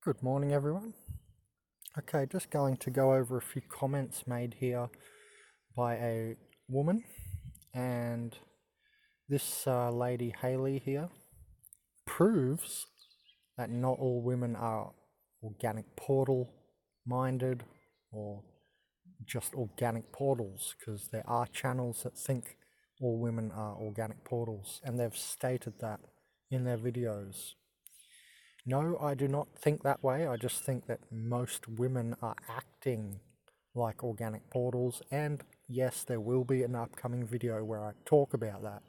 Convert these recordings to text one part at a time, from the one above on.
Good morning, everyone. Okay, just going to go over a few comments made here by a woman, and this lady Haley here proves that not all women are organic portal minded or just organic portals, because there are channels that think all women are organic portals, and they've stated that in their videos. No, I do not think that way. I just think that most women are acting like organic portals, and yes, there will be an upcoming video where I talk about that.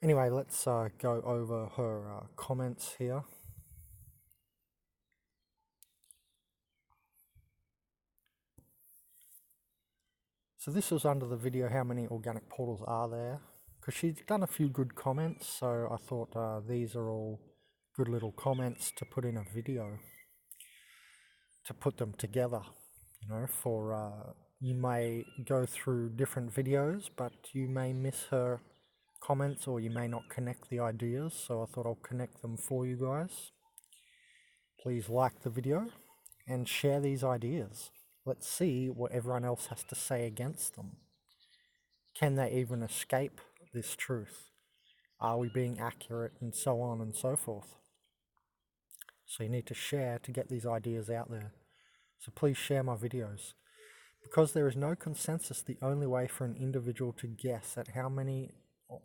Anyway, let's go over her comments here. So this was under the video, how many organic portals are there? Because she's done a few good comments, so I thought these are all good little comments to put in a video, to put them together, for you may go through different videos, but you may miss her comments or you may not connect the ideas, so I thought I'll connect them for you guys. Please like the video and share these ideas. Let's see what everyone else has to say against them. Can they even escape this truth? Are we being accurate, and so on and so forth? So you need to share to get these ideas out there. So please share my videos. Because there is no consensus, the only way for an individual to guess at how many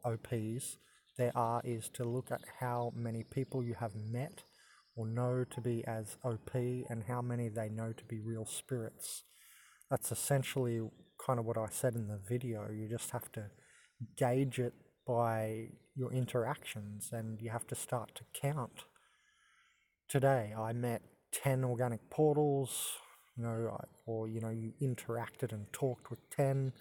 OPs there are is to look at how many people you have met or know to be as OP and how many they know to be real spirits. That's essentially kind of what I said in the video. You just have to gauge it by your interactions, and you have to start to count. Today I met 10 organic portals, you interacted and talked with 10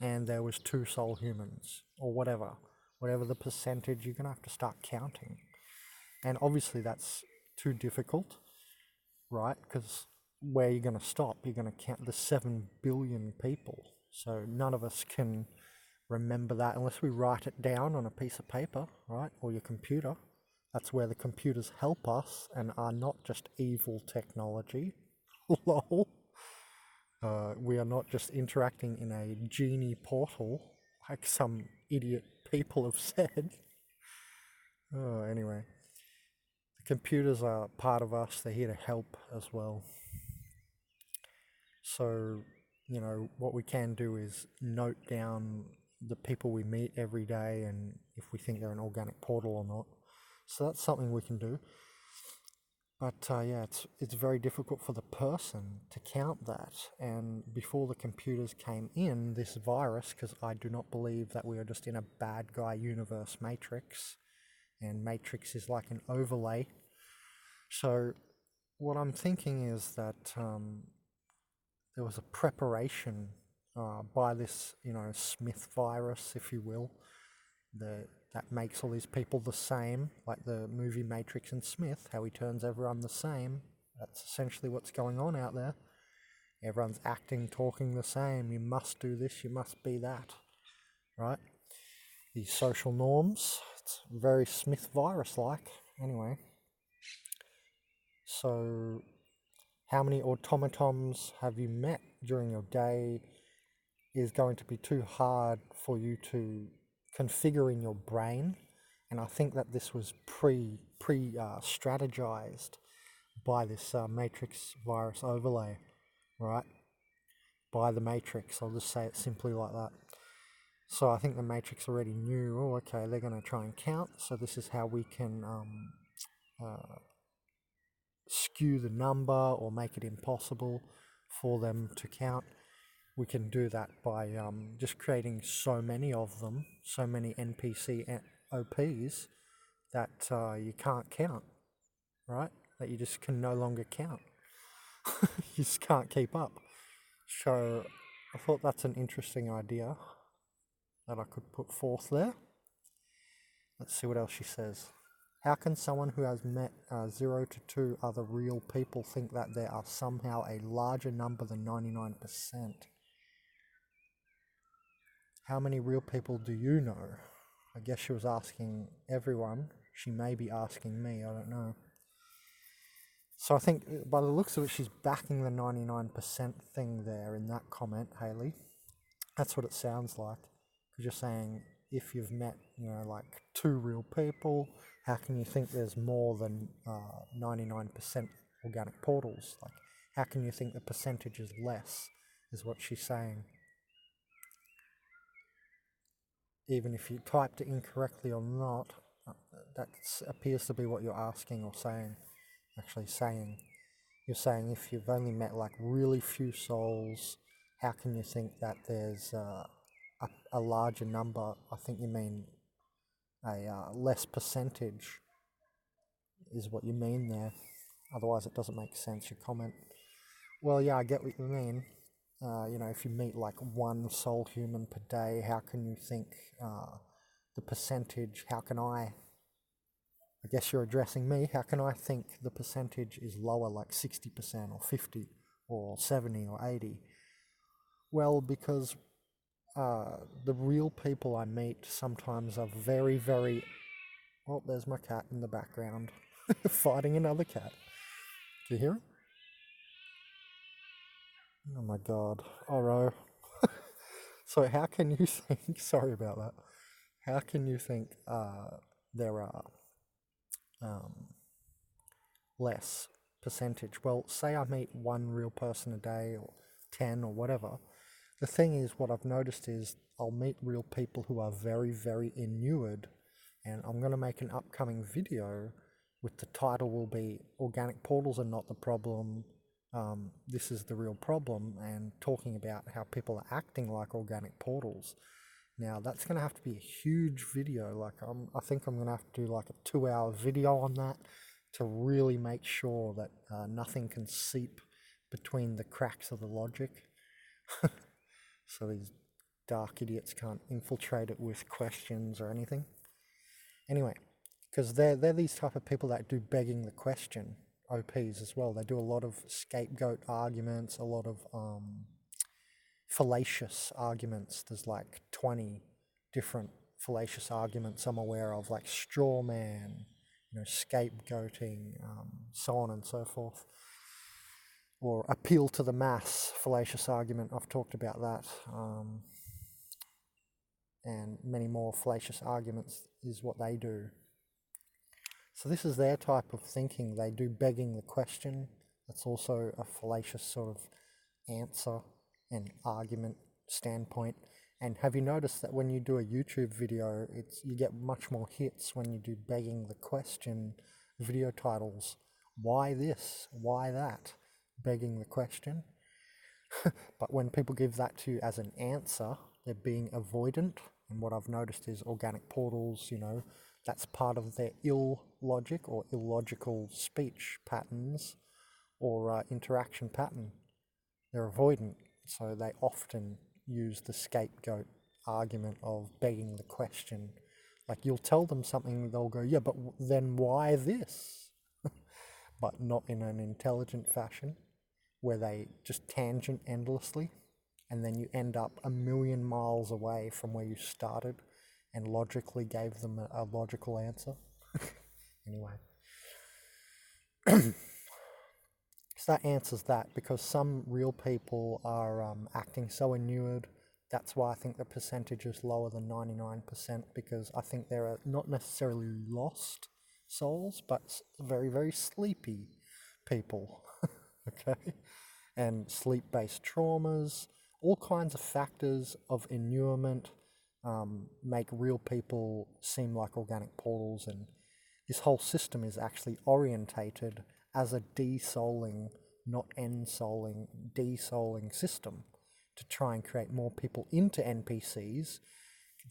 and there was 2 soul humans, or whatever the percentage. You're going to have to start counting. And obviously that's too difficult, right? Because where you're going to stop, you're going to count the 7 billion people. So none of us can remember that unless we write it down on a piece of paper, right? Or your computer. That's where the computers help us and are not just evil technology. Lol. We are not just interacting in a genie portal like some idiot people have said. Anyway, the computers are part of us. They're here to help as well. So, what we can do is note down the people we meet every day and if we think they're an organic portal or not. So that's something we can do. But yeah, it's very difficult for the person to count that. And before the computers came in, this virus, because I do not believe that we are just in a bad guy universe matrix, and matrix is like an overlay. So what I'm thinking is that there was a preparation by this, Smith virus, if you will, that makes all these people the same, like the movie Matrix and Smith, how he turns everyone the same. That's essentially what's going on out there. Everyone's acting, talking the same. You must do this, you must be that, right? These social norms, it's very Smith virus-like. Anyway, so how many automatons have you met during your day is going to be too hard for you to configure in your brain, and I think that this was strategized by this matrix virus overlay, right? By the matrix, I'll just say it simply like that. So I think the matrix already knew, oh okay, they're going to try and count, so this is how we can skew the number or make it impossible for them to count. We can do that by just creating so many of them, so many NPC OPs that you can't count, right? That you just can no longer count. You just can't keep up. So I thought that's an interesting idea that I could put forth there. Let's see what else she says. How can someone who has met 0 to 2 other real people think that there are somehow a larger number than 99%? How many real people do you know? I guess she was asking everyone. She may be asking me, I don't know. So I think by the looks of it, she's backing the 99% thing there in that comment, Haley. That's what it sounds like. Because you're saying if you've met, like 2 real people, how can you think there's more than 99% organic portals? Like, how can you think the percentage is less, is what she's saying. Even if you typed it incorrectly or not, that appears to be what you're asking or saying. Actually saying. You're saying if you've only met like really few souls, how can you think that there's a larger number? I think you mean a less percentage is what you mean there. Otherwise it doesn't make sense, your comment. Well, yeah, I get what you mean. If you meet like 1 soul human per day, how can you think the percentage, how can I guess you're addressing me, how can I think the percentage is lower, like 60% or 50 or 70 or 80? Well, because the real people I meet sometimes are very, very... Oh, there's my cat in the background fighting another cat. Do you hear him? Oh my god. Oro. So how can you think... Sorry about that. How can you think there are less percentage? Well, say I meet 1 real person a day or 10 or whatever. The thing is, what I've noticed is I'll meet real people who are very, very inured, and I'm going to make an upcoming video with the title will be Organic Portals Are Not the Problem, this is the real problem, and talking about how people are acting like organic portals. Now that's going to have to be a huge video. Like I think I'm going to have to do like a 2-hour video on that to really make sure that nothing can seep between the cracks of the logic. So these dark idiots can't infiltrate it with questions or anything. Anyway, because they're these type of people that do begging the question, OPs as well. They do a lot of scapegoat arguments, a lot of fallacious arguments. There's like 20 different fallacious arguments I'm aware of, like straw man, scapegoating, so on and so forth. Or appeal to the mass, fallacious argument, I've talked about that. And many more fallacious arguments is what they do. So this is their type of thinking. They do begging the question. That's also a fallacious sort of answer and argument standpoint. And have you noticed that when you do a YouTube video, you get much more hits when you do begging the question video titles? Why this? Why that? Begging the question. But when people give that to you as an answer, they're being avoidant. And what I've noticed is organic portals, that's part of their logic or illogical speech patterns or interaction pattern. They're avoidant, so they often use the scapegoat argument of begging the question. Like you'll tell them something, they'll go, yeah, but then why this? But not in an intelligent fashion, where they just tangent endlessly, and then you end up 1,000,000 miles away from where you started and logically gave them a logical answer. Anyway. So that answers that, because some real people are acting so inured. That's why I think the percentage is lower than 99%, because I think there are not necessarily lost souls, but very, very sleepy people. Okay? And sleep-based traumas, all kinds of factors of inurement make real people seem like organic portals, and this whole system is actually orientated as a de-souling, not end-souling, de-souling system to try and create more people into NPCs.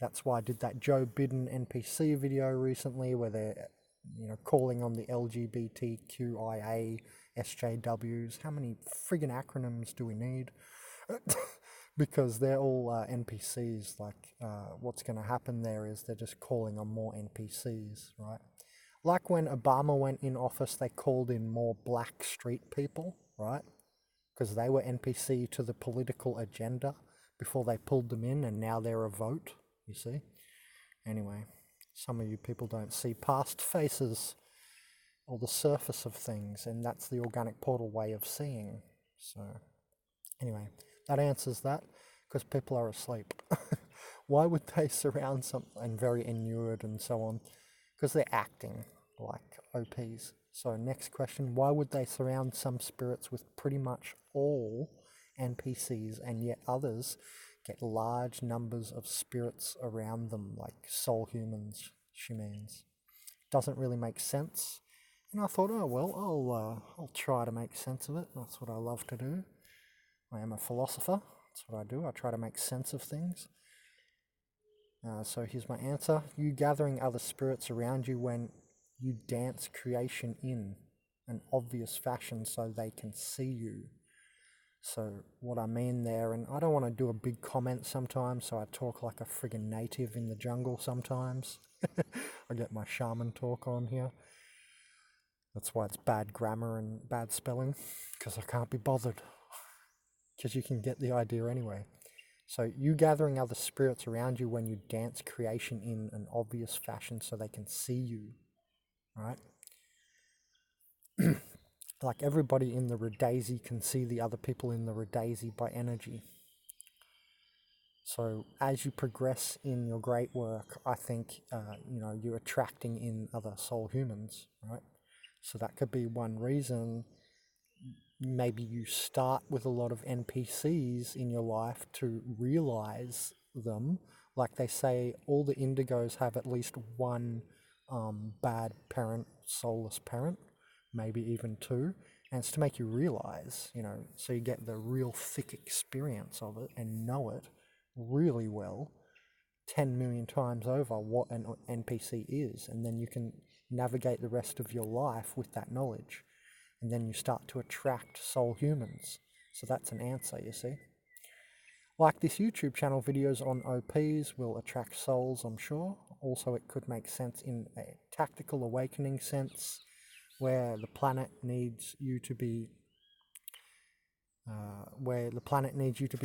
That's why I did that Joe Biden NPC video recently where they're calling on the LGBTQIA SJWs. How many friggin' acronyms do we need? Because they're all NPCs. Like what's going to happen there is they're just calling on more NPCs, right? Like when Obama went in office, they called in more black street people, right? Because they were NPC to the political agenda before they pulled them in, and now they're a vote, you see? Anyway, some of you people don't see past faces. or the surface of things, and that's the organic portal way of seeing. So anyway, that answers that, because people are asleep. Why would they surround something, and very inured and so on? Because they're acting like OPs. So next question, why would they surround some spirits with pretty much all NPCs and yet others get large numbers of spirits around them, like soul humans, she means? Doesn't really make sense. And I thought, oh well, I'll try to make sense of it. That's what I love to do. I am a philosopher. That's what I do. I try to make sense of things. So here's my answer. You gathering other spirits around you when you dance creation in an obvious fashion so they can see you. So what I mean there, and I don't want to do a big comment sometimes, so I talk like a friggin' native in the jungle sometimes. I get my shaman talk on here. That's why it's bad grammar and bad spelling, because I can't be bothered. Because you can get the idea anyway. So you gathering other spirits around you when you dance creation in an obvious fashion so they can see you, right? Like everybody in the Radazy can see the other people in the Radazy by energy. So as you progress in your great work, I think, you're attracting in other soul humans, right? So that could be one reason. Maybe you start with a lot of NPCs in your life to realize them. Like they say, all the indigos have at least one bad parent, soulless parent, maybe even two. And it's to make you realize, so you get the real thick experience of it and know it really well 10 million times over what an NPC is. And then you can navigate the rest of your life with that knowledge. And then you start to attract soul humans. So that's an answer, you see. Like this YouTube channel, videos on OPs will attract souls, I'm sure. Also, it could make sense in a tactical awakening sense, where the planet needs you to be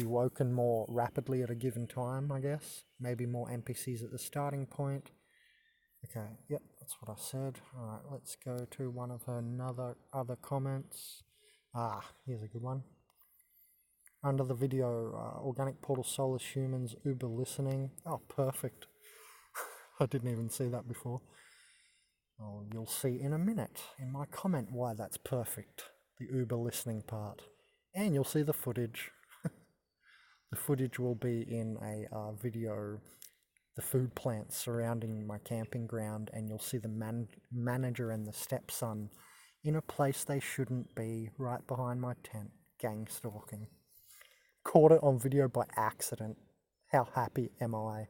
woken more rapidly at a given time, I guess. Maybe more NPCs at the starting point. Okay, yep, that's what I said. Alright, let's go to one of her other comments. Here's a good one. Under the video, Organic Portals Soulless Humans, Uber listening. Oh, perfect. I didn't even see that before. Oh, you'll see in a minute in my comment why that's perfect. The Uber listening part. And you'll see the footage. The footage will be in a video, the food plants surrounding my camping ground, and you'll see the manager and the stepson in a place they shouldn't be, right behind my tent, gang stalking. Caught it on video by accident. How happy am I?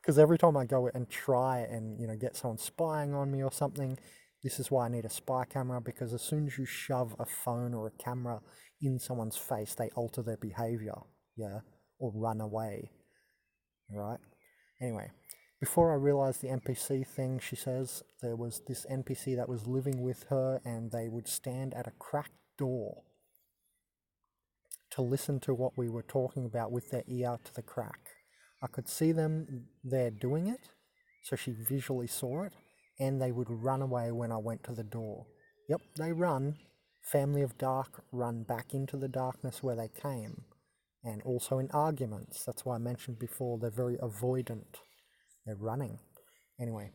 Because every time I go and try and get someone spying on me or something, this is why I need a spy camera, because as soon as you shove a phone or a camera in someone's face, they alter their behavior, or run away, right? Anyway, before I realized the NPC thing, she says, there was this NPC that was living with her, and they would stand at a cracked door to listen to what we were talking about with their ear to the crack. I could see them there doing it, so she visually saw it, and they would run away when I went to the door. Yep, they run. Family of Dark run back into the darkness where they came. And also in arguments. That's why I mentioned before, they're very avoidant. They're running. Anyway,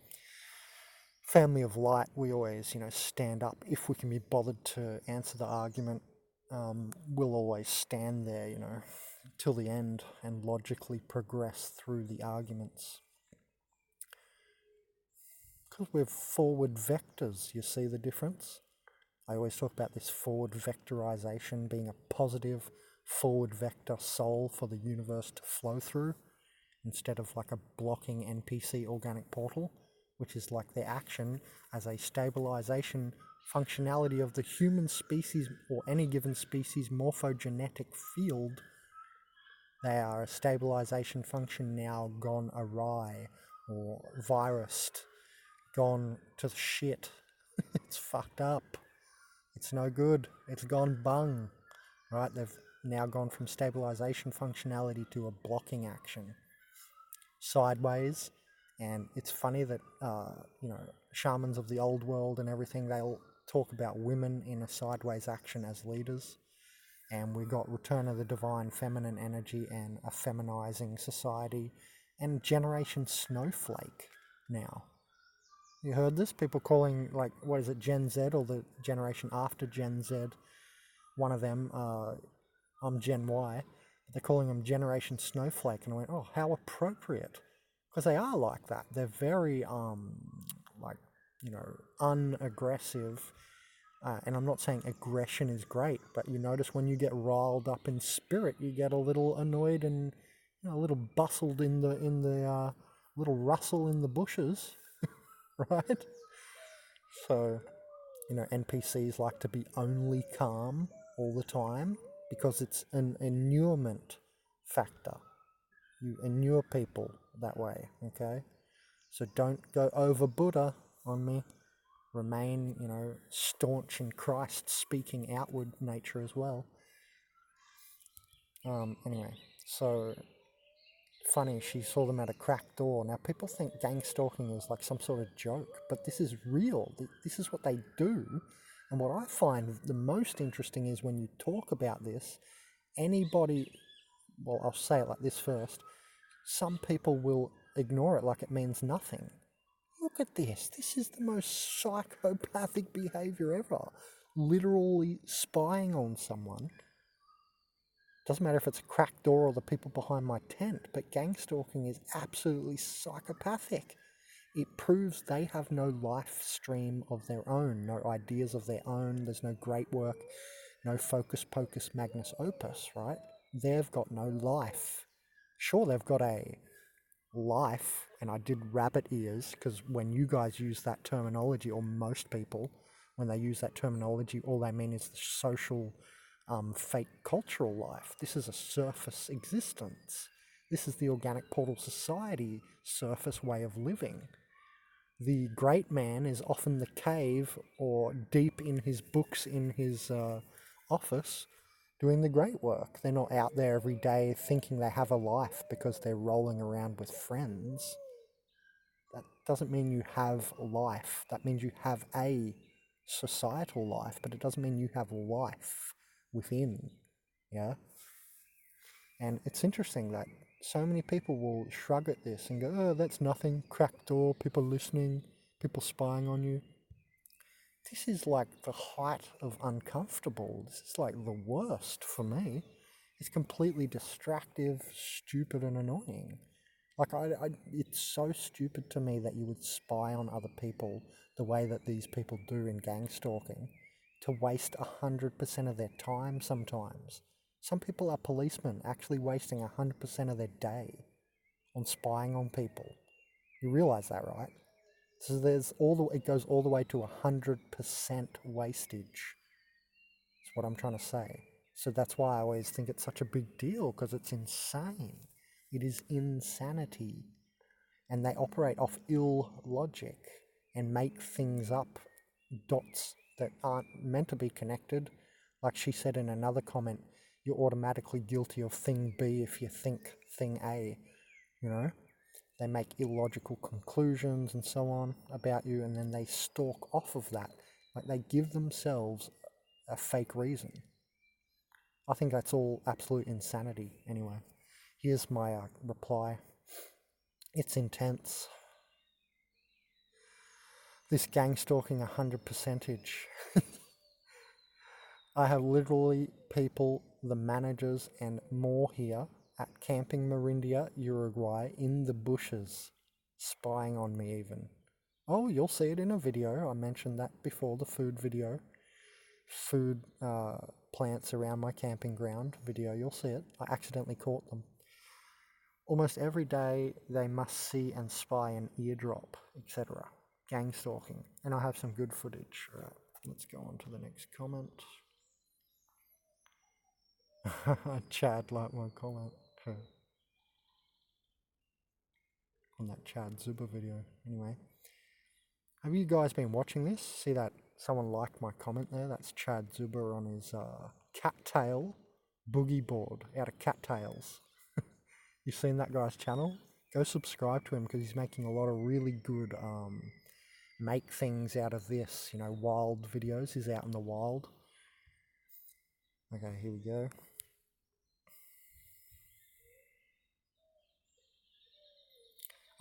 Family of Light, we always, stand up. If we can be bothered to answer the argument, we'll always stand there, till the end and logically progress through the arguments. Because we're forward vectors, you see the difference? I always talk about this forward vectorization being a positive forward vector soul for the universe to flow through, instead of like a blocking NPC organic portal, which is like their action as a stabilization functionality of the human species or any given species morphogenetic field. They are a stabilization function now gone awry or virused, gone to the shit. It's fucked up. It's no good. It's gone bung. Right? They've now gone from stabilization functionality to a blocking action. Sideways, And it's funny that, shamans of the old world and everything, they'll talk about women in a sideways action as leaders. And we got Return of the Divine Feminine Energy and a feminizing society and Generation Snowflake now. You heard this? People calling, like, what is it, Gen Z or the generation after Gen Z? One of them, I'm Gen Y, but they're calling them Generation Snowflake. And I went, oh, how appropriate. Because they are like that. They're very, unaggressive. And I'm not saying aggression is great, but you notice when you get riled up in spirit, you get a little annoyed and a little bustled in the little rustle in the bushes, right? So, NPCs like to be only calm all the time because it's an inurement factor. You inure people that way, okay? So don't go over Buddha on me. Remain, staunch in Christ speaking outward nature as well. Anyway, so funny, she saw them at a cracked door. Now, people think gang stalking is like some sort of joke, but this is real. This is what they do. And what I find the most interesting is when you talk about this, well, I'll say it like this first, some people will ignore it like it means nothing. Look at this. This is the most psychopathic behavior ever. Literally spying on someone. Doesn't matter if it's a cracked door or the people behind my tent, but gang stalking is absolutely psychopathic. It proves they have no life stream of their own, no ideas of their own, there's no great work, no focus pocus magnus opus, right? They've got no life. Sure, they've got a life, and I did rabbit ears because when you guys use that terminology, or most people, when they use that terminology, all they mean is the social fake cultural life. This is a surface existence. This is the organic portal society surface way of living. The great man is often the cave or deep in his books in his office doing the great work. They're not out there every day thinking they have a life because they're rolling around with friends. That doesn't mean you have life. That means you have a societal life, but it doesn't mean you have life within. Yeah? And it's interesting that so many people will shrug at this and go, oh, that's nothing, cracked door, people listening, people spying on you. This is like the height of uncomfortable. This is like the worst for me. It's completely distractive, stupid, and annoying. Like, it's so stupid to me that you would spy on other people the way that these people do in gang stalking, to waste 100% of their time sometimes. Some people are policemen actually wasting 100% of their day on spying on people. You realize that, right? So it goes all the way to 100% wastage. That's what I'm trying to say. So that's why I always think it's such a big deal, because it's insane. It is insanity. And they operate off ill logic and make things up, dots that aren't meant to be connected. Like she said in another comment, you're automatically guilty of thing B if you think thing A, They make illogical conclusions and so on about you, and then they stalk off of that. Like, they give themselves a fake reason. I think that's all absolute insanity anyway. Here's my reply. It's intense. This gang stalking 100%. I have literally people, the managers and more here at Camping Marindia, Uruguay, in the bushes, spying on me even. Oh, you'll see it in a video. I mentioned that before, the food video. Food plants around my camping ground video, you'll see it. I accidentally caught them. Almost every day they must see and spy an eardrop, etc. Gang stalking. And I have some good footage. All right, let's go on to the next comment. Chad liked my comment on that Chad Zuba video. Anyway, have you guys been watching this? See that someone liked my comment there? That's Chad Zuba on his cattail boogie board out of cattails. You seen that guy's channel? go subscribe to him because he's making a lot of really good make things out of this, you know, wild videos. He's out in the wild. Okay, here we go.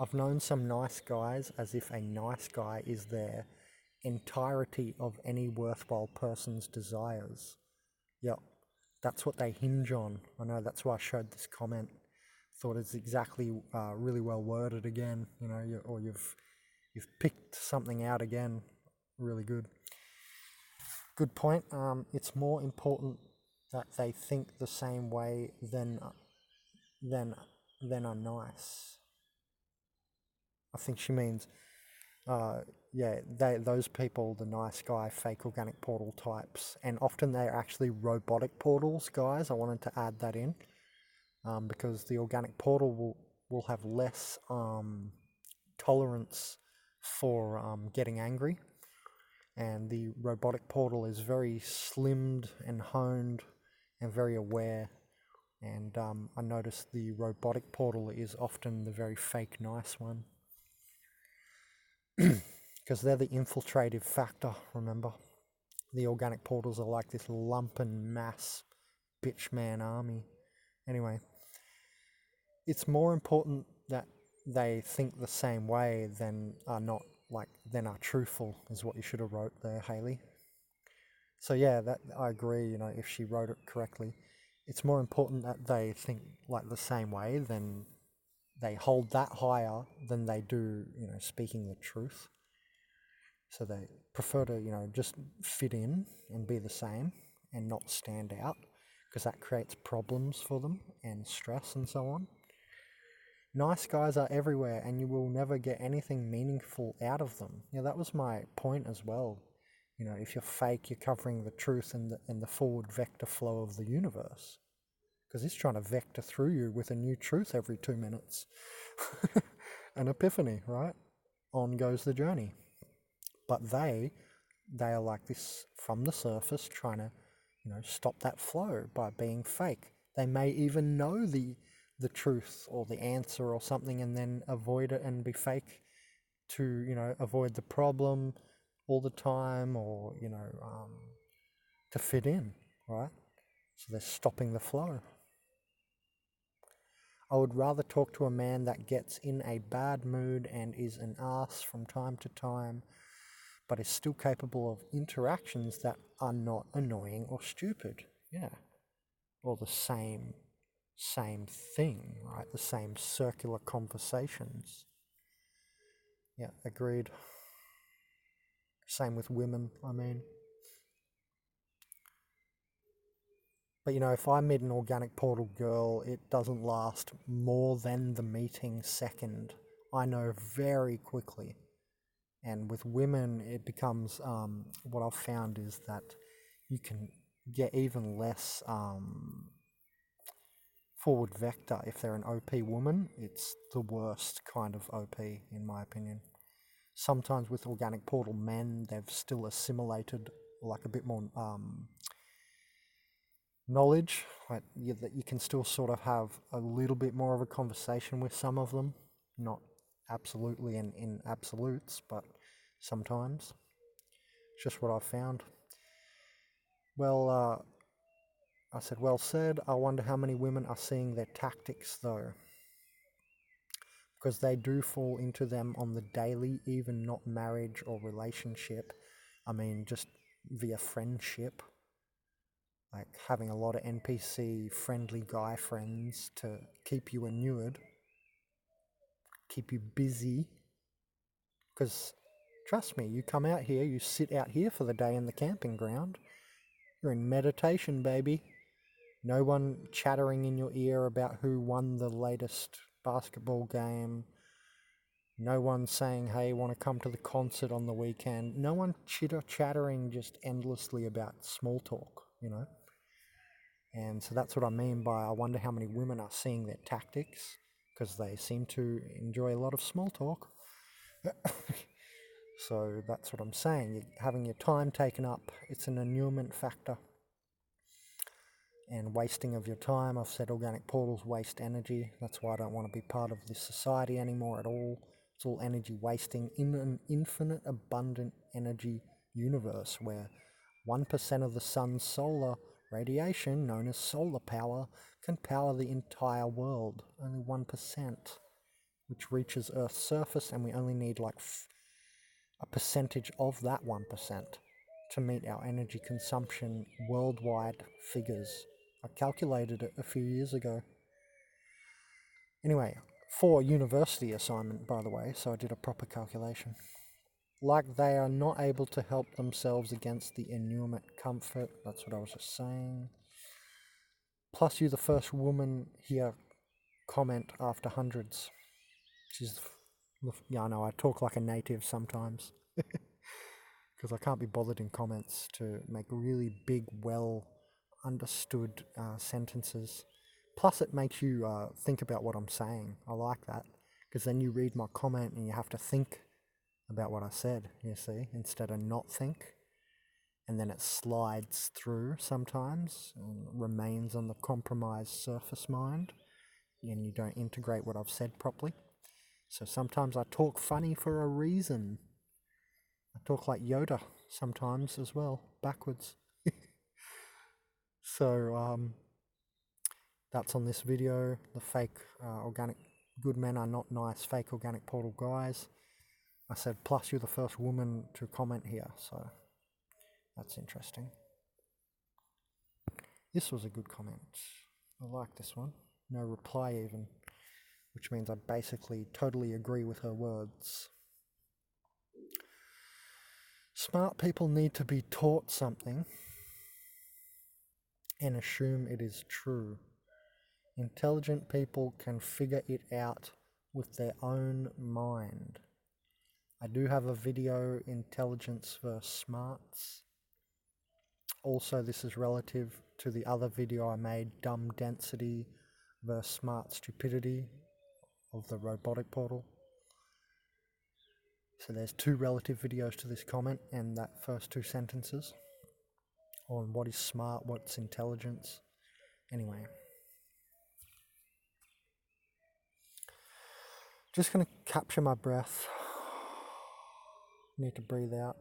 I've known some nice guys as if a nice guy is their entirety of any worthwhile person's desires. Yep, that's what they hinge on. I know, that's why I showed this comment. Thought it's exactly really well worded again, you know, you've picked something out again. Really good. Good point. It's more important that they think the same way than are nice. I think she means, yeah, those people, the nice guy, fake organic portal types, and often they're actually robotic portals, guys. I wanted to add that in, because the organic portal will have less tolerance for getting angry, and the robotic portal is very slimmed and honed and very aware. And I noticed the robotic portal is often the very fake nice one. Because they're the infiltrative factor, remember? The organic portals are like this lumpen mass bitch man army. Anyway, it's more important that they think the same way than are truthful, is what you should have wrote there, Haley. So yeah, that I agree, you know, if she wrote it correctly. It's more important that they think like the same way, than they hold that higher than they do, you know, speaking the truth. So they prefer to, you know, just fit in and be the same and not stand out, because that creates problems for them and stress and so on. Nice guys are everywhere and you will never get anything meaningful out of them. Yeah, that was my point as well. You know, if you're fake, you're covering the truth and the forward vector flow of the universe. Because it's trying to vector through you with a new truth every 2 minutes. An epiphany, right? On goes the journey. But they are like this from the surface, trying to, you know, stop that flow by being fake. They may even know the truth or the answer or something, and then avoid it and be fake to, you know, avoid the problem all the time, or, you know, to fit in, right? So they're stopping the flow. I would rather talk to a man that gets in a bad mood and is an ass from time to time, but is still capable of interactions that are not annoying or stupid. Yeah. Or the same thing, right? The same circular conversations. Yeah, agreed. Same with women, I mean. But, you know, if I meet an organic portal girl, it doesn't last more than the meeting second. I know very quickly. And with women, it becomes, what I've found is that you can get even less forward vector. If they're an OP woman, it's the worst kind of OP, in my opinion. Sometimes with organic portal men, they've still assimilated like a bit more knowledge, like that you can still sort of have a little bit more of a conversation with some of them. Not absolutely in absolutes, but sometimes. It's just what I've found. Well, I said, well said. I wonder how many women are seeing their tactics though. Because they do fall into them on the daily, even not marriage or relationship. I mean, just via friendship. Like having a lot of NPC friendly guy friends to keep you inured, keep you busy. Because trust me, you come out here, you sit out here for the day in the camping ground. You're in meditation, baby. No one chattering in your ear about who won the latest basketball game. No one saying, hey, want to come to the concert on the weekend. No one chitter-chattering just endlessly about small talk, you know. And so that's what I mean by I wonder how many women are seeing their tactics, because they seem to enjoy a lot of small talk. So that's what I'm saying. You're having your time taken up. It's an annulment factor. and wasting of your time. I've said organic portals waste energy. That's why I don't want to be part of this society anymore at all. It's all energy wasting in an infinite, abundant energy universe where 1% of the sun's solar radiation, known as solar power, can power the entire world. Only 1%, which reaches Earth's surface, and we only need like a percentage of that 1% to meet our energy consumption worldwide figures. I calculated it a few years ago. Anyway, for a university assignment, by the way, so I did a proper calculation. Like they are not able to help themselves against the inanimate comfort. That's what I was just saying. Plus, you're the first woman here comment after hundreds. She's, yeah, I know I talk like a native sometimes. Because I can't be bothered in comments to make really big, well understood sentences. Plus, it makes you think about what I'm saying. I like that, because then you read my comment and you have to think about what I said, you see, instead of not think. And then it slides through sometimes and remains on the compromised surface mind, and you don't integrate what I've said properly. So sometimes I talk funny for a reason. I talk like Yoda sometimes as well, backwards. So that's on this video. The fake organic good men are not nice, fake organic portal guys. I said, plus you're the first woman to comment here, so that's interesting. This was a good comment. I like this one. No reply even, which means I basically totally agree with her words. Smart people need to be taught something and assume it is true. Intelligent people can figure it out with their own mind. I do have a video, intelligence versus smarts. Also, this is relative to the other video I made, dumb density versus smart stupidity of the robotic portal. So there's two relative videos to this comment and that first two sentences on what is smart, what's intelligence. Anyway. Just going to capture my breath. Need to breathe out.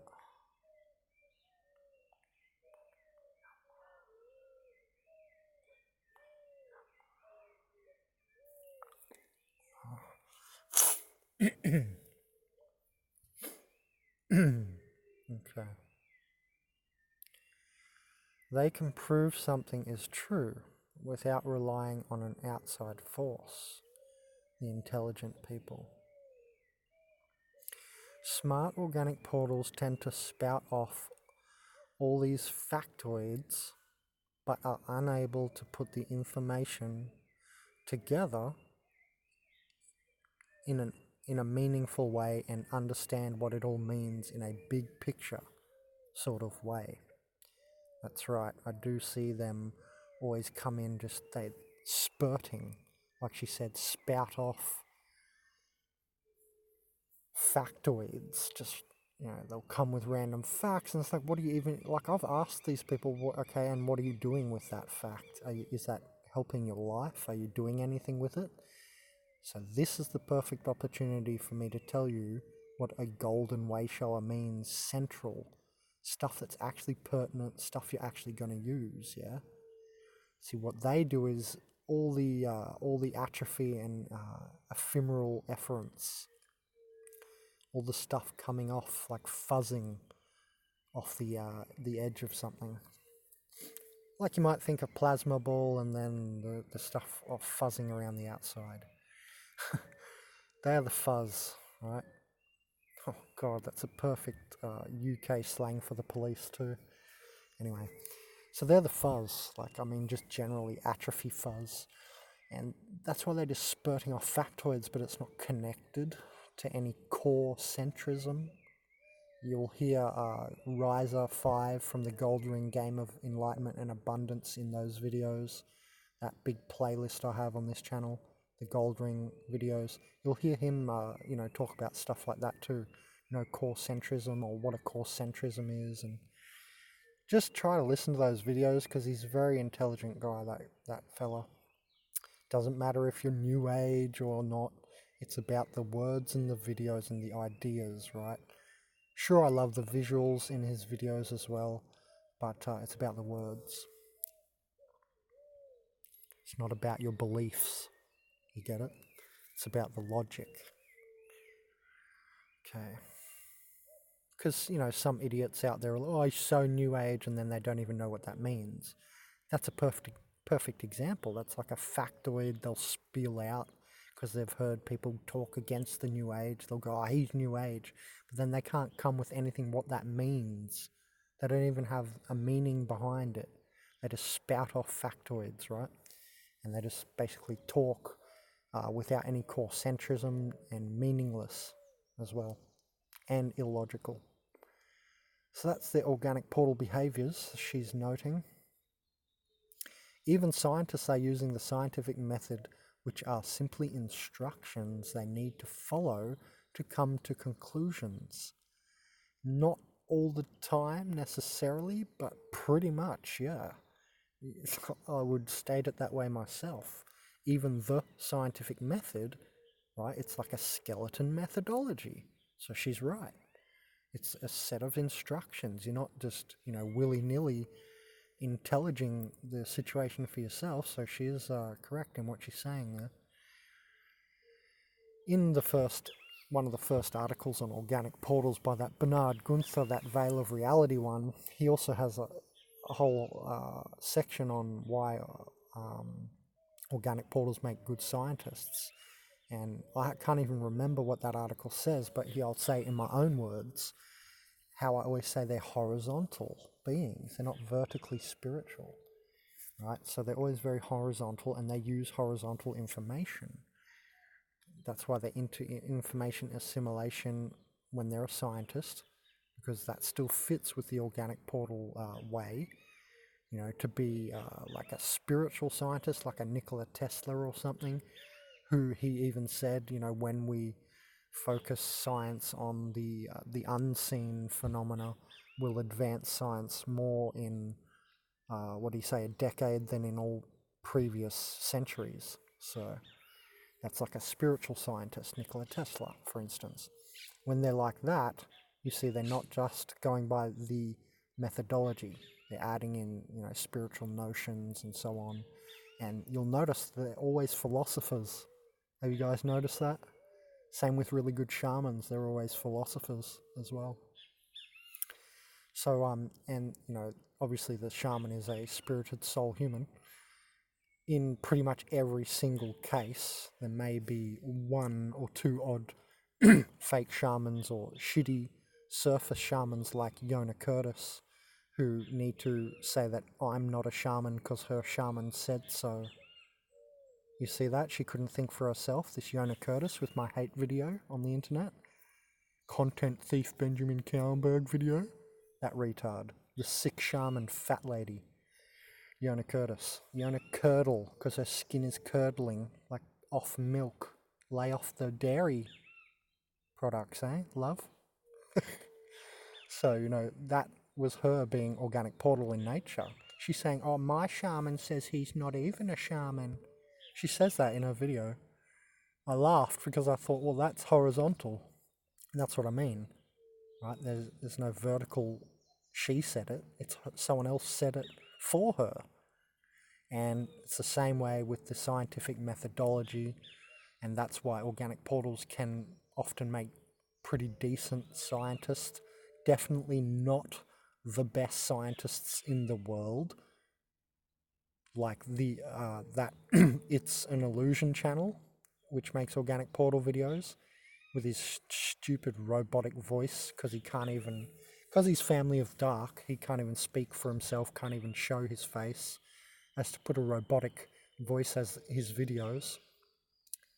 Okay. They can prove something is true without relying on an outside force. The intelligent people. Smart organic portals tend to spout off all these factoids, but are unable to put the information together in a meaningful way and understand what it all means in a big picture sort of way. That's right, I do see them always come in just they spurting, like she said, spout off factoids, just, you know, they'll come with random facts, and it's like, what do you even, like, I've asked these people, okay, and what are you doing with that fact? Is that helping your life? Are you doing anything with it? So this is the perfect opportunity for me to tell you what a golden wayshower means, central, stuff that's actually pertinent, stuff you're actually going to use, yeah? See, what they do is all the atrophy and ephemeral efference, all the stuff coming off, like fuzzing off the edge of something. Like you might think a plasma ball and then the stuff off fuzzing around the outside. They are the fuzz, right? Oh god, that's a perfect UK slang for the police too. Anyway, so they're the fuzz, like, I mean, just generally atrophy fuzz. And that's why they're just spurting off factoids, but it's not connected to any core centrism. You'll hear Riser 5 from the Gold Ring Game of Enlightenment and Abundance in those videos. That big playlist I have on this channel, the Gold Ring videos. You'll hear him, talk about stuff like that too. You know, core centrism, or what a core centrism is, and Just try to listen to those videos because he's a very intelligent guy, that fella. Doesn't matter if you're new age or not, it's about the words and the videos and the ideas, right? Sure, I love the visuals in his videos as well, but it's about the words. It's not about your beliefs, you get it? It's about the logic. Okay. Because, you know, some idiots out there are like, oh, he's so new age, and then they don't even know what that means. That's a perfect example. That's like a factoid they'll spill out because they've heard people talk against the new age. They'll go, oh, he's new age. But then they can't come with anything what that means. They don't even have a meaning behind it. They just spout off factoids, right? And they just basically talk without any core centrism and meaningless as well, and illogical. So that's the organic portal behaviors she's noting. Even scientists are using the scientific method, which are simply instructions they need to follow to come to conclusions. Not all the time necessarily, but pretty much, yeah. I would state it that way myself. Even the scientific method, right, it's like a skeleton methodology. So she's right. It's a set of instructions. You're not just, willy-nilly intelliging the situation for yourself. So she is correct in what she's saying there. In one of the first articles on organic portals by that Bernard Gunther, that Veil of Reality one, he also has a whole section on why organic portals make good scientists. And I can't even remember what that article says, but I'll say in my own words how I always say they're horizontal beings. They're not vertically spiritual, right? So they're always very horizontal, and they use horizontal information. That's why they're into information assimilation when they're a scientist, because that still fits with the organic portal way. To be like a spiritual scientist, like a Nikola Tesla or something, who he even said, when we focus science on the unseen phenomena, will advance science more in, a decade than in all previous centuries. So that's like a spiritual scientist, Nikola Tesla, for instance. When they're like that, you see they're not just going by the methodology. They're adding in, spiritual notions and so on. And you'll notice they're always philosophers. Have you guys noticed that? Same with really good shamans. They're always philosophers as well. So, and, obviously the shaman is a spirited soul human. In pretty much every single case, there may be one or two odd fake shamans or shitty surface shamans like Yona Curtis, who need to say that I'm not a shaman because her shaman said so. You see that? She couldn't think for herself, this Yona Curtis with my hate video on the internet. Content thief Benjamin Cowenberg video. That retard. The sick shaman fat lady. Yona Curtis. Yona Curdle, because her skin is curdling, like off milk. Lay off the dairy products, eh, love? So, that was her being organic portal in nature. She's saying, oh, my shaman says he's not even a shaman. She says that in her video. I laughed because I thought, well, that's horizontal. And that's what I mean, right? There's no vertical, she said it. It's someone else said it for her. And it's the same way with the scientific methodology. And that's why organic portals can often make pretty decent scientists. Definitely not the best scientists in the world. Like that It's an Illusion channel, which makes organic portal videos with his stupid robotic voice, because he's family of dark, he can't even speak for himself, can't even show his face, has to put a robotic voice as his videos.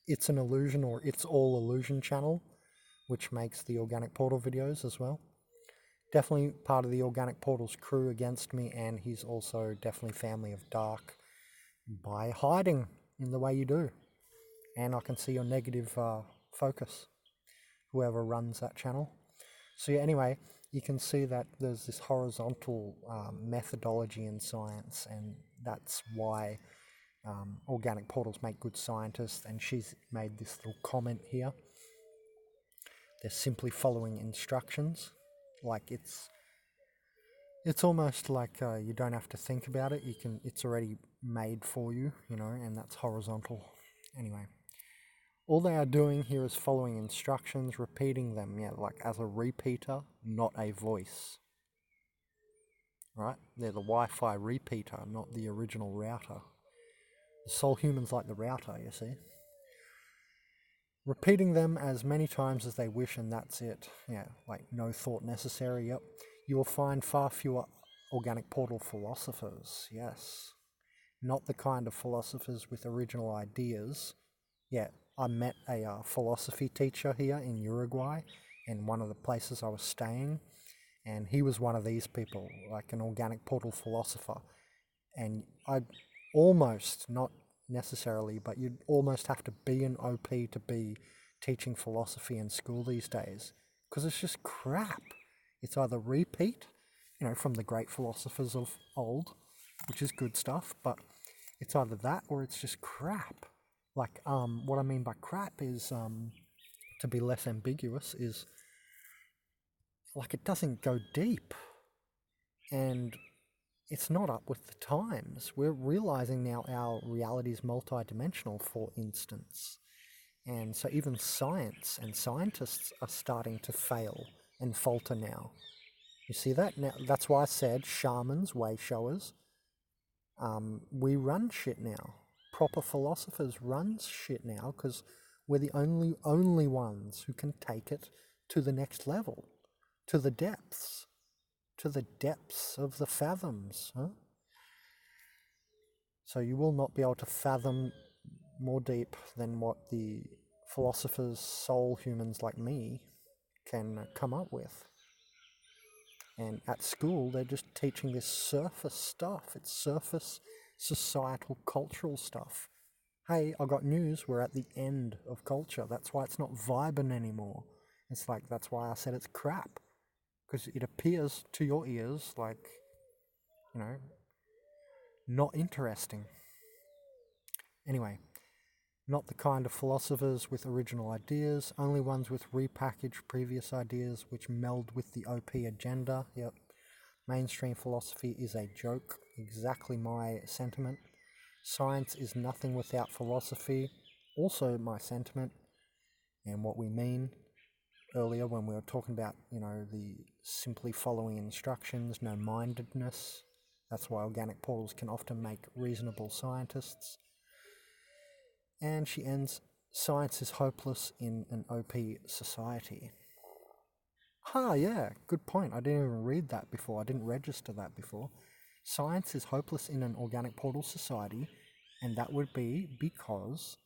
It's an Illusion, or It's All Illusion channel, which makes the organic portal videos as well. Definitely part of the organic portals crew against me, and he's also definitely family of dark by hiding in the way you do. And I can see your negative focus, whoever runs that channel. So yeah, anyway, you can see that there's this horizontal methodology in science, and that's why organic portals make good scientists. And she's made this little comment here. They're simply following instructions. Like it's almost like you don't have to think about it. It's already made for you, and that's horizontal. Anyway, all they are doing here is following instructions, repeating them, like as a repeater, not a voice. Right? They're the Wi-Fi repeater, not the original router. The soul humans like the router, you see. Repeating them as many times as they wish, and that's it. Yeah, like no thought necessary. Yep. You will find far fewer organic portal philosophers. Yes. Not the kind of philosophers with original ideas. Yeah, I met a philosophy teacher here in Uruguay, in one of the places I was staying, and he was one of these people, like an organic portal philosopher. And I'd almost, not necessarily, but you'd almost have to be an OP to be teaching philosophy in school these days, because it's just crap. It's either repeat, from the great philosophers of old, which is good stuff, but it's either that or it's just crap. Like, what I mean by crap is, to be less ambiguous, is like it doesn't go deep, and it's not up with the times. We're realizing now our reality is multidimensional, for instance. And so even science and scientists are starting to fail and falter now. You see that? Now, that's why I said shamans, way showers, we run shit now. Proper philosophers run shit now because we're the only ones who can take it to the next level, to the depths of the fathoms. Huh? So you will not be able to fathom more deep than what the philosophers, soul humans like me, can come up with. And at school, they're just teaching this surface stuff. It's surface societal cultural stuff. Hey, I got news, we're at the end of culture. That's why it's not vibing anymore. It's like, that's why I said it's crap. Because it appears to your ears like, not interesting. Anyway, not the kind of philosophers with original ideas, only ones with repackaged previous ideas which meld with the OP agenda. Yep. Mainstream philosophy is a joke. Exactly my sentiment. Science is nothing without philosophy. Also my sentiment. And what we mean earlier when we were talking about, the simply following instructions, no mindedness. That's why organic portals can often make reasonable scientists. And she ends, science is hopeless in an OP society. Yeah, good point. I didn't even read that before. I didn't register that before. Science is hopeless in an organic portal society, and that would be because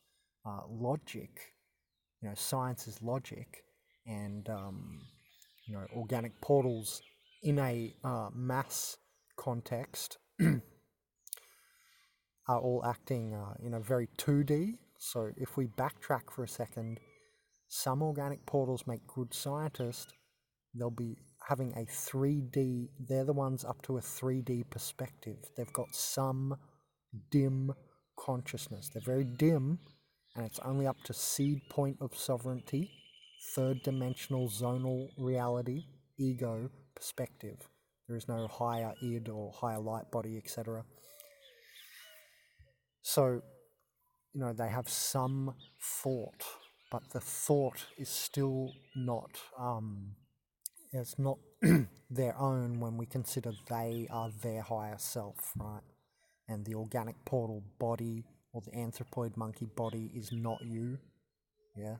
logic, science is logic, and, organic portals in a mass context are all acting in a very 2D. So if we backtrack for a second, some organic portals make good scientists. They'll be having a 3D, they're the ones up to a 3D perspective. They've got some dim consciousness. They're very dim, and it's only up to seed point of sovereignty, third dimensional zonal reality, ego perspective. There is no higher id or higher light body, etc. So, they have some thought, but the thought is still not, it's not their own when we consider they are their higher self, right? And the organic portal body or the anthropoid monkey body is not you. Yeah?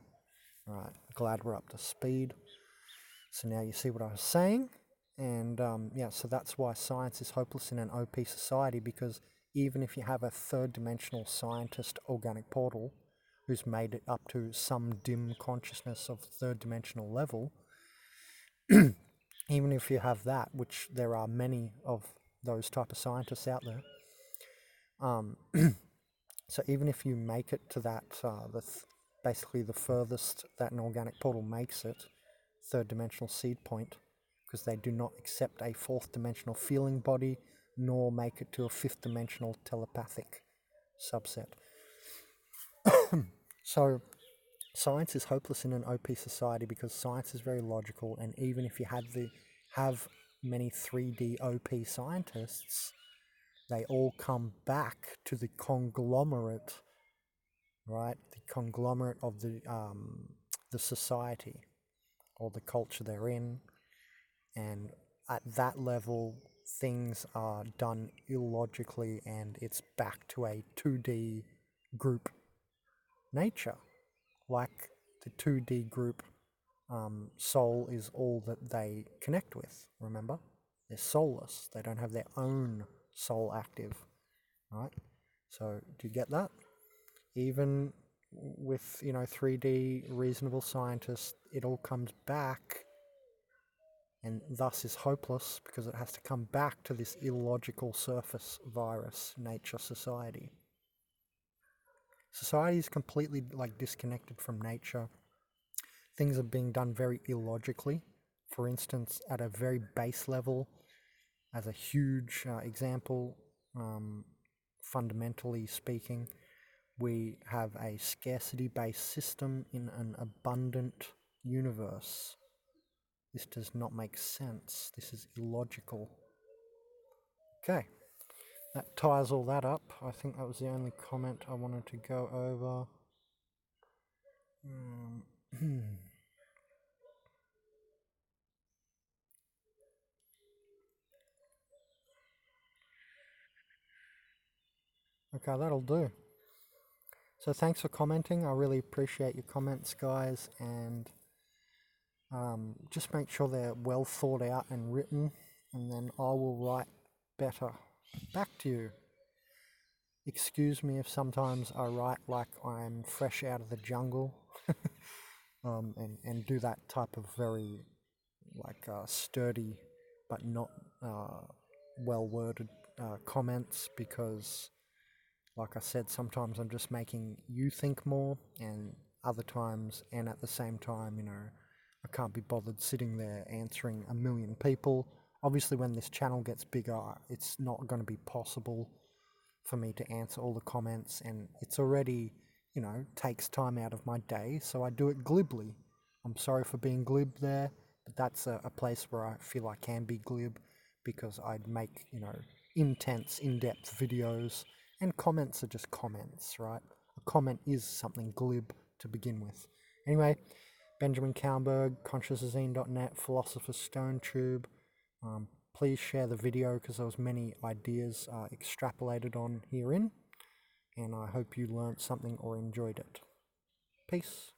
Right. Glad we're up to speed. So now you see what I was saying. And so that's why science is hopeless in an OP society, because even if you have a third dimensional scientist organic portal who's made it up to some dim consciousness of third dimensional level, even if you have that, which there are many of those type of scientists out there, so even if you make it to that, basically the furthest that an organic portal makes it, third dimensional seed point, because they do not accept a fourth dimensional feeling body, nor make it to a fifth dimensional telepathic subset. So science is hopeless in an OP society because science is very logical, and even if you have many 3D OP scientists, they all come back to the conglomerate, right? The conglomerate of the society or the culture they're in, and at that level, things are done illogically, and it's back to a 2D group nature. Like the 2D group soul is all that they connect with, remember? They're soulless. They don't have their own soul active, right? So do you get that? Even with, 3D reasonable scientists, it all comes back, and thus is hopeless because it has to come back to this illogical surface virus nature society. Society is completely disconnected from nature. Things are being done very illogically. For instance, at a very base level, as a huge example, fundamentally speaking, we have a scarcity-based system in an abundant universe. This does not make sense. This is illogical. Okay, that ties all that up. I think that was the only comment I wanted to go over. Okay, that'll do. So thanks for commenting. I really appreciate your comments, guys, and just make sure they're well thought out and written, and then I will write better back to you. Excuse me if sometimes I write like I'm fresh out of the jungle, and do that type of very sturdy but not well worded comments, because like I said, sometimes I'm just making you think more, and other times, and at the same time, I can't be bothered sitting there answering a million people. Obviously, when this channel gets bigger, it's not going to be possible for me to answer all the comments, and it's already, takes time out of my day, so I do it glibly. I'm sorry for being glib there, but that's a place where I feel I can be glib, because I'd make, intense, in-depth videos, and comments are just comments, right? A comment is something glib to begin with. Anyway, Benjamin Kaumberg, consciousazine.net, Philosopher's Stone Tube. Please share the video, because there was many ideas extrapolated on herein, and I hope you learnt something or enjoyed it. Peace.